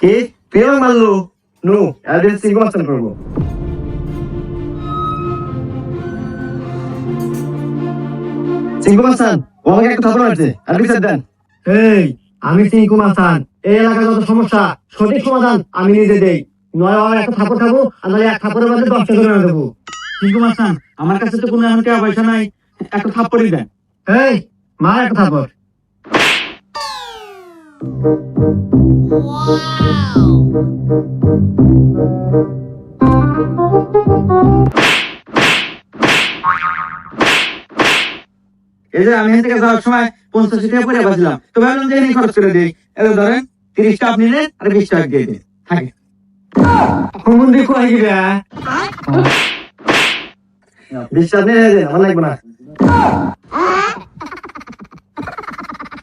কে তুই আমাকে মারলো? নো, অ্যাড্রেস সিঙ্গো মাস্টার করবো। সিঙ্গো মাস্টার, ও আমাকে একটা থাপ্পড় মারছে, আর বিচার দেন। এই, আমি সিংকুম হাসান। এই এলাকার যত সমস্যা সঠিক সমাধান আমি নিজে দেই। নয় আমার একটা থাপড় খাবো, আর নয় এক থাপড়ের মধ্যে 10টা করে দেবো। সিংকুম হাসান, আমার কাছে তো কোনো এখন টাকা পয়সা নাই, একটা থাপ্পড়ই দেন। এই, মার একটা থাপড়। এই যে আমি এখান থেকে যাওয়ার সময় 50 টাকা পরে বাঁচলাম, তো ভাবলাম যে এখানে খরচ করে দিই। এই ধরেন 30টা আপনি নেন আর 20 টাকা দিয়ে দিন, থাকে। কোন দিকে কই গিরা? বিশ্বাস নেই, আমার লাগবে না।